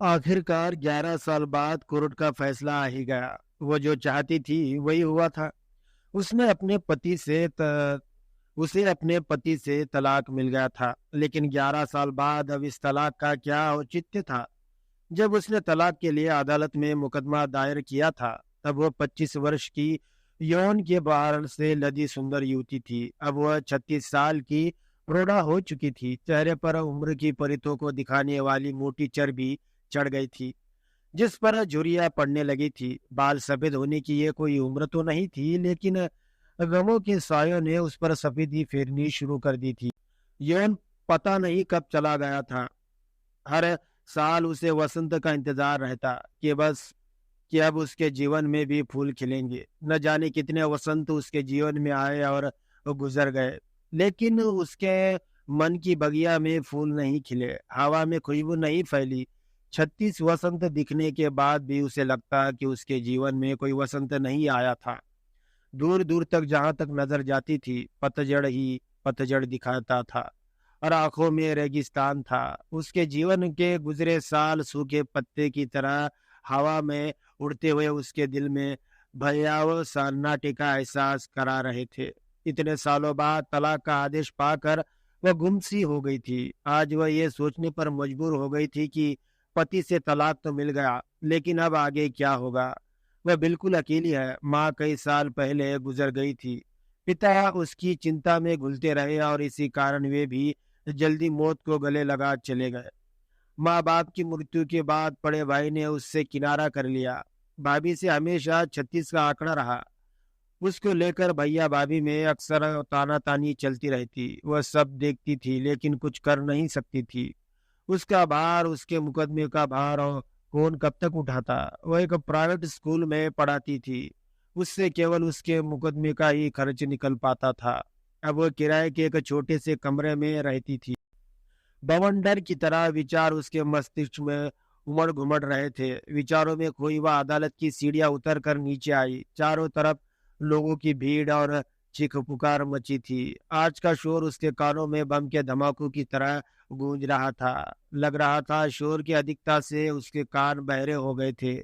आखिरकार 11 साल बाद कोर्ट का फैसला आ ही गया। वो जो चाहती थी वही हुआ था। उसने अपने पति से त... उसे अपने पति से तलाक मिल गया था, लेकिन 11 साल बाद अब इस तलाक का क्या औचित्य था। जब उसने तलाक के लिए अदालत में मुकदमा दायर किया था, तब वो 25 वर्ष की यौन के बाहर से लदी सुंदर युवती थी। अब वह 36 साल की प्रौढ़ा हो चुकी थी। चेहरे पर उम्र की परितों को दिखाने वाली मोटी चर्बी चढ़ गई थी, जिस पर झुर्रियां पड़ने लगी थी। बाल सफेद होने की ये कोई उम्र तो नहीं थी, लेकिन गमों के सायों ने उस पर सफेदी फेरनी शुरू कर दी थी। यौन पता नहीं कब चला गया था। हर साल उसे वसंत का इंतजार रहता कि अब उसके जीवन में भी फूल खिलेंगे। न जाने कितने वसंत उसके जीवन में आए और वो गुजर गए, लेकिन उसके मन की बगिया में फूल नहीं खिले, हवा में खुशबू नहीं फैली। 36 वसंत दिखने के बाद भी उसे लगता कि उसके जीवन में कोई वसंत नहीं आया था। दूर दूर तक जहां तक नजर जाती थी, पतझड़ ही पतझड़ दिखाता था और आंखों में रेगिस्तान था। उसके जीवन के गुजरे साल सूखे पत्ते की तरह हवा में उड़ते हुए उसके दिल में भयावह सन्नाटे का एहसास करा रहे थे। इतने सालों बाद तलाक का आदेश पाकर वह गुमसी हो गई थी। आज वह ये सोचने पर मजबूर हो गई थी कि पति से तलाक तो मिल गया, लेकिन अब आगे क्या होगा। वह बिल्कुल अकेली है। माँ कई साल पहले गुजर गई थी। पिता उसकी चिंता में घुलते रहे और इसी कारण वे भी जल्दी मौत को गले लगा चले गए। माँ बाप की मृत्यु के बाद बड़े भाई ने उससे किनारा कर लिया। भाभी से हमेशा 36 का आंकड़ा रहा। उसको लेकर भैया भाभी में अक्सर तानातानी चलती रहती। वह सब देखती थी, लेकिन कुछ कर नहीं सकती थी। उसका भार, उसके मुकदमे का भार, और कौन कब तक उठाता। वह एक प्राइवेट स्कूल में पढ़ाती थी। उससे केवल उसके मुकदमे का ही खर्च निकल पाता था। अब वह किराए के एक छोटे से कमरे में रहती थी। बवंडर की तरह विचार उसके मस्तिष्क में उमड़ घुमड़ रहे थे। विचारों में खोई वह अदालत की सीढ़ियां उतर कर नीचे आई। चारों तरफ लोगों की भीड़ और चीख पुकार मची थी। आज का शोर उसके कानों में बम के धमाकों की तरह गूंज रहा था। लग रहा था शोर की अधिकता से उसके कान बहरे हो गए थे।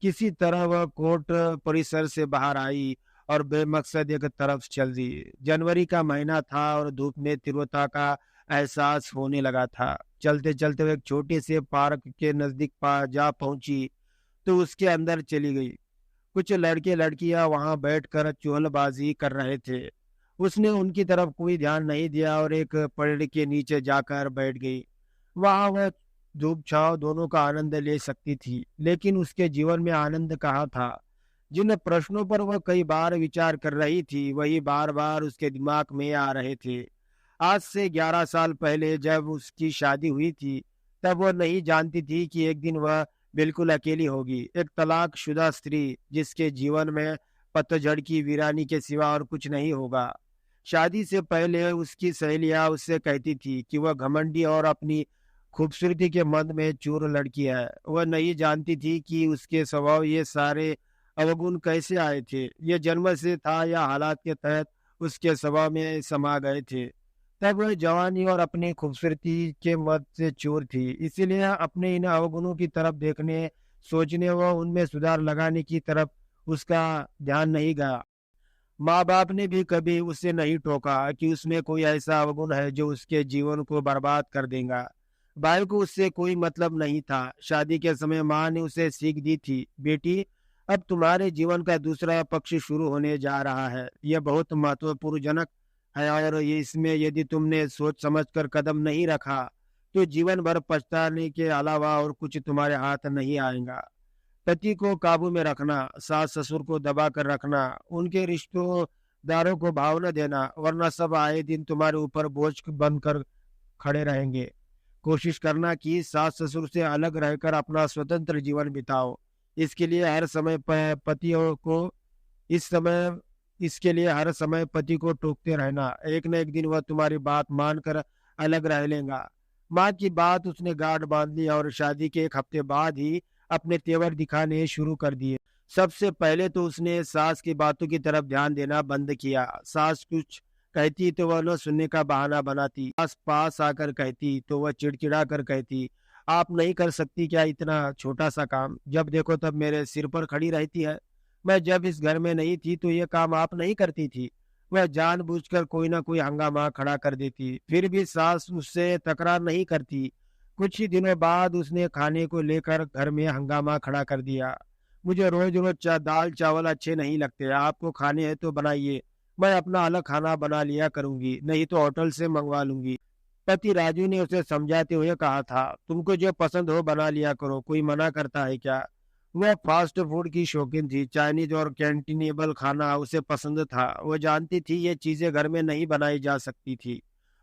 किसी तरह वह कोर्ट परिसर से बाहर आई और बेमकसद एक तरफ चल दी। जनवरी का महीना था और धूप में तीव्रता का एहसास होने लगा था। चलते चलते वह एक छोटे से पार्क के नजदीक जा पहुंची तो उसके अंदर चली गई। कुछ लड़के लड़कियां वहां बैठकर चुहलबाजी कर रहे थे। उसने उनकी तरफ कोई ध्यान नहीं दिया और एक पेड़ के नीचे जाकर बैठ गई। वहां वह धूप छांव दोनों का आनंद ले सकती थी, लेकिन उसके जीवन में आनंद कहाँ था। जिन प्रश्नों पर वह कई बार विचार कर रही थी, वही बार बार उसके दिमाग में आ रहे थे। आज से 11 साल पहले जब उसकी शादी हुई थी, तब वह नहीं जानती थी कि एक दिन वह बिल्कुल अकेली होगी। एक तलाकशुदा स्त्री जिसके जीवन में पतझड़ की वीरानी के सिवा और कुछ नहीं होगा। शादी से पहले उसकी सहेलियां उससे कहती थी कि वह घमंडी और अपनी खूबसूरती के मद में चूर लड़की है। वह नहीं जानती थी कि उसके स्वभाव ये सारे अवगुण कैसे आए थे। ये जन्म से था या हालात के तहत उसके स्वभाव में समा गए थे। तब वह जवानी और अपनी खूबसूरती के मद से चूर थी, इसीलिए अपने इन अवगुणों की तरफ देखने, सोचने व उनमें सुधार लगाने की तरफ उसका ध्यान नहीं गया। माँ बाप ने भी कभी उसे नहीं टोका कि उसमें कोई ऐसा अवगुण है जो उसके जीवन को बर्बाद कर देगा। भाई को उससे कोई मतलब नहीं था। शादी के समय माँ ने उसे सीख दी थी, बेटी अब तुम्हारे जीवन का दूसरा पक्ष शुरू होने जा रहा है। यह बहुत महत्वपूर्ण जनक है और ये इसमें यदि तुमने सोच समझ कर कदम नहीं रखा तो जीवन भर पछताने के अलावा और कुछ तुम्हारे हाथ नहीं आएगा। पति को काबू में रखना, सास ससुर को दबा कर रखना, उनके रिश्तेदारों को भाव न देना, वरना सब आए दिन तुम्हारे ऊपर बोझ बनकर खड़े रहेंगे। कोशिश करना कि सास ससुर से अलग रहकर अपना स्वतंत्र जीवन बिताओ। इसके लिए हर समय पतियों को इस समय इसके लिए हर समय पति को टोकते रहना। एक न एक दिन वह तुम्हारी बात मानकर अलग रह लेगा। माँ की बात उसने गांठ बांध ली और शादी के एक हफ्ते बाद ही अपने तेवर दिखाने शुरू कर दिए। सबसे पहले तो उसने सास की बातों की तरफ ध्यान देना बंद किया। सास कुछ कहती तो वह न सुनने का बहाना बनाती। पास पास आकर कहती तो वह चिड़चिड़ा कर कहती आप नहीं कर सकती क्या इतना छोटा सा काम? जब देखो तब मेरे सिर पर खड़ी रहती है। मैं जब इस घर में नहीं थी तो ये काम आप नहीं करती थी। वह जानबूझकर कोई ना कोई हंगामा खड़ा कर देती, फिर भी सास उससे तकरार नहीं करती। कुछ ही दिनों बाद उसने खाने को लेकर घर में हंगामा खड़ा कर दिया। मुझे रोज रोज दाल चावल अच्छे नहीं लगते, आपको खाने हैं तो बनाइए, मैं अपना अलग खाना बना लिया करूंगी, नहीं तो होटल से मंगवा लूंगी। पति राजू ने उसे समझाते हुए कहा था, तुमको जो पसंद हो बना लिया करो, कोई मना करता है क्या? वह फास्ट फूड की शौकीन थी, चाइनीज और कैंटीनेबल खाना उसे पसंद था। वह जानती थी ये चीजें घर में नहीं बनाई जा सकती थी,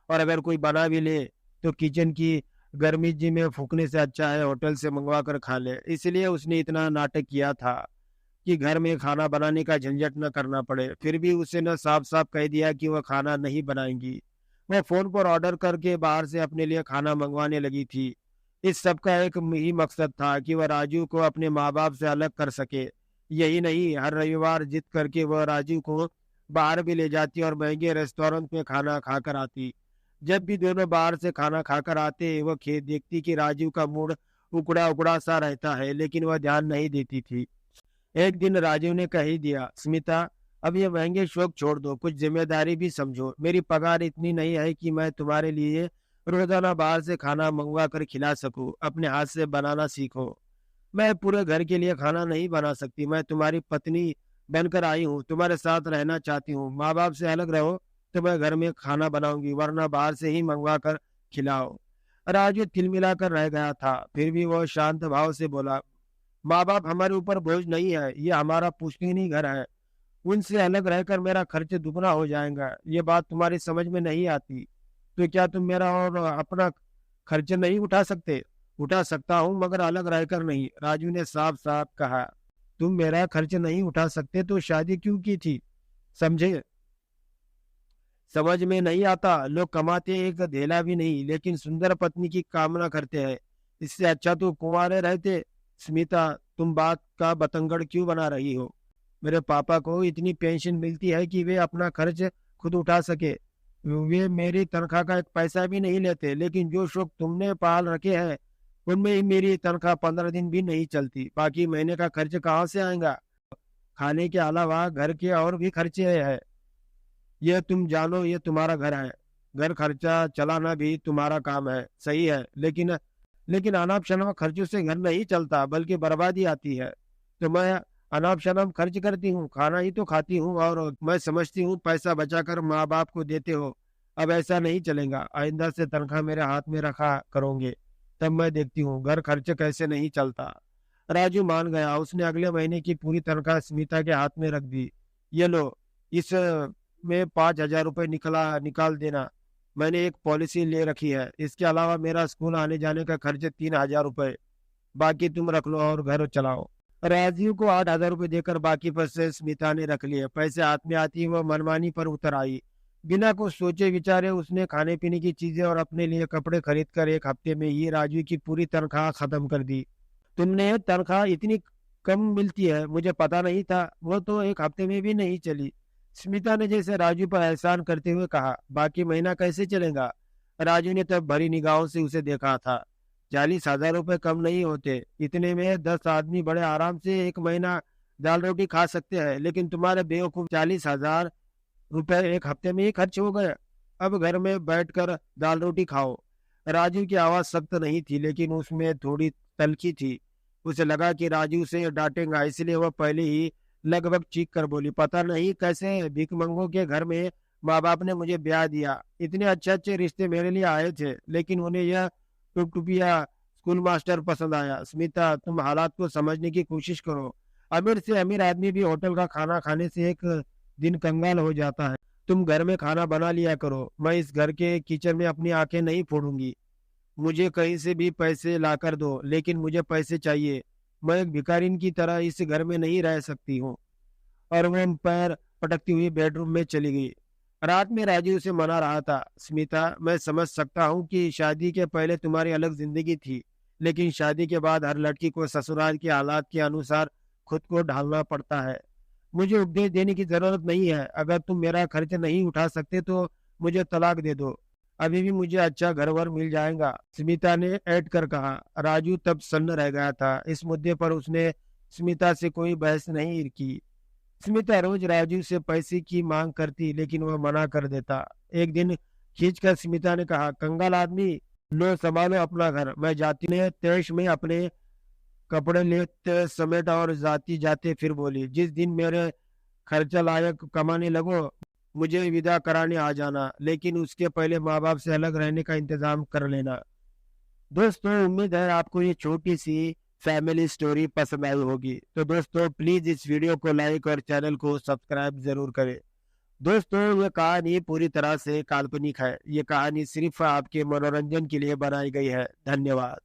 और अगर कोई बना भी ले तो किचन की गर्मी जी में फूकने से अच्छा है होटल से मंगवा कर खा ले। इसलिए उसने इतना नाटक किया था कि घर में खाना बनाने का झंझट न करना पड़े। फिर भी उसे न साफ साफ कह दिया कि वह खाना नहीं बनाएंगी। वह फोन पर ऑर्डर करके बाहर से अपने लिए खाना मंगवाने लगी थी। इस सब का एक ही मकसद था कि वह राजू को अपने माँ बाप से अलग कर सके। यही नहीं, हर रविवार जिद करके वह राजू को बाहर भी ले जाती और महंगे रेस्टोरेंट में खाना खाकर आती। जब भी दोनों बाहर से खाना खाकर आते, वह खेत देखती कि राजू का मूड उकड़ा उकड़ा सा रहता है, लेकिन वह ध्यान नहीं देती थी। एक दिन राजीव ने कह ही दिया, स्मिता अब ये महंगे शौक छोड़ दो, कुछ जिम्मेदारी भी समझो। मेरी पगार इतनी नहीं है कि मैं तुम्हारे लिए रोजाना बाहर से खाना मंगवा कर खिला सकूं। अपने हाथ से बनाना सीखो। मैं पूरे घर के लिए खाना नहीं बना सकती, मैं तुम्हारी पत्नी बनकर आई हूँ, तुम्हारे साथ रहना चाहती हूँ। माँ बाप से अलग रहो तो मैं घर में खाना बनाऊंगी, वरना बाहर से ही मंगवा कर खिलाओ। राजू तिलमिला कर रह गया था, फिर भी वो शांत भाव से बोला, माँ बाप हमारे ऊपर बोझ नहीं है, ये हमारा पुश्तैनी घर है। उनसे अलग रहकर मेरा खर्च दुगना हो जाएगा। ये बात तुम्हारी समझ में नहीं आती तो क्या तुम मेरा और अपना खर्च नहीं उठा सकते? उठा सकता हूँ, मगर अलग रहकर नहीं, राजू ने साफ साफ कहा। तुम मेरा खर्च नहीं उठा सकते तो शादी क्यों की थी? समझे? समझ में नहीं आता। लोग कमाते एक धेला भी नहीं, लेकिन सुंदर पत्नी की कामना करते हैं। इससे अच्छा तो कुंवारे रहते। स्मिता, तुम बात का बतंगड़ क्यों बना रही हो? मेरे पापा को इतनी पेंशन मिलती है कि वे अपना खर्च खुद उठा सके। वे मेरी तनख्वाह का एक पैसा भी नहीं लेते, लेकिन जो शौक तुमने पाल रखे हैं उनमें ही मेरी तनख्वाह 15 दिन भी नहीं चलती। बाकी महीने का खर्च कहाँ से आएगा? खाने के अलावा घर के और भी खर्चे हैं। यह तुम जानो, ये तुम्हारा घर है, घर खर्चा चलाना भी तुम्हारा काम है, सही है, लेकिन लेकिन अनाप शनाप खर्चों से घर नहीं चलता, बल्कि बर्बादी आती है। तो मैं अनाप शनाप खर्च करती हूँ, खाना ही तो खाती हूँ, और मैं समझती हूँ पैसा बचाकर माँ बाप को देते हो। अब ऐसा नहीं चलेगा, आइंदा से तनख्वाह मेरे हाथ में रखा करोगे, तब मैं देखती हूँ घर खर्च कैसे नहीं चलता। राजू मान गया। उसने अगले महीने की पूरी तनख्वाह स्मिता के हाथ में रख दी। ये लो, इस में 5,000 रुपये निकाल देना। मैंने एक पॉलिसी ले रखी है, इसके अलावा मेरा स्कूल आने जाने का खर्च 3,000 रुपये, बाकी तुम रख लो और घर चलाओ। राजीव को 8,000 रुपये देकर बाकी पैसे स्मिता ने रख लिए। पैसे हाथ में आती वह मनमानी पर उतर आई। बिना कुछ सोचे विचारे उसने खाने पीने की चीजें और अपने लिए कपड़े खरीद कर एक हफ्ते में ही राजू की पूरी तनख्वाह खत्म कर दी। तुमने तनख्वाह इतनी कम मिलती है, मुझे पता नहीं था। वो तो एक हफ्ते में भी नहीं चली। स्मिता ने जैसे राजू पर एहसान करते हुए कहा, बाकी महीना कैसे चलेगा? राजू ने तब भरी निगाहों से उसे देखा था। 40,000 रुपये कम नहीं होते, इतने में 10 आदमी बड़े आराम से एक महीना दाल रोटी खा सकते हैं, लेकिन तुम्हारे बेवकूफ 40,000 रुपये एक हफ्ते में ही खर्च हो गए। अब घर में बैठकर दाल रोटी खाओ। राजू की आवाज सख्त नहीं थी, लेकिन उसमें थोड़ी तलखी थी। उसे लगा कि राजू से डांटेगा, इसलिए वह पहले ही लगभग चीख कर बोली, पता नहीं कैसे भिखमंगों के घर में माँ बाप ने मुझे ब्याह दिया। इतने अच्छे अच्छे रिश्ते मेरे लिए आए थे, लेकिन उन्हें यह टुपटुपिया स्कूल मास्टर पसंद आया। स्मिता, तुम हालात को समझने की कोशिश करो। अमीर से अमीर आदमी भी होटल का खाना खाने से एक दिन कंगाल हो जाता है। तुम घर में खाना बना लिया करो। मैं इस घर के किचन में अपनी आंखें नहीं फोड़ूंगी। मुझे कहीं से भी पैसे लाकर दो, लेकिन मुझे पैसे चाहिए। मैं एक भिखारिन की तरह इस घर में नहीं रह सकती हूँ। और वह पैर पटकती हुई बेडरूम में चली गई। रात में राजू उसे मना रहा था, स्मिता, मैं समझ सकता हूँ कि शादी के पहले तुम्हारी अलग जिंदगी थी, लेकिन शादी के बाद हर लड़की को ससुराल के हालात के अनुसार खुद को ढालना पड़ता है। मुझे उपदेश देने की जरूरत नहीं है। अगर तुम मेरा खर्च नहीं उठा सकते तो मुझे तलाक दे दो। अभी भी मुझे अच्छा घर वर मिल जाएगा, स्मिता ने ऐड कर कहा। राजू तब सन्न रह गया था। इस मुद्दे पर उसने स्मिता से कोई बहस नहीं की। स्मिता रोज राजू से पैसे की मांग करती, लेकिन वह मना कर देता। एक दिन खींचकर स्मिता ने कहा, कंगाल आदमी, लो संभालो अपना घर, मैं जाती ने तेज में अपने कपड़े लेते समेटा और जाती जाते फिर बोली, जिस दिन मेरे खर्चा लायक कमाने लगो मुझे विदा कराने आ जाना, लेकिन उसके पहले माँ बाप से अलग रहने का इंतजाम कर लेना। दोस्तों, उम्मीद है आपको ये छोटी सी फैमिली स्टोरी पसंद आई होगी। तो दोस्तों, प्लीज इस वीडियो को लाइक और चैनल को सब्सक्राइब जरूर करें। दोस्तों, ये कहानी पूरी तरह से काल्पनिक है। ये कहानी सिर्फ आपके मनोरंजन के लिए बनाई गई है। धन्यवाद।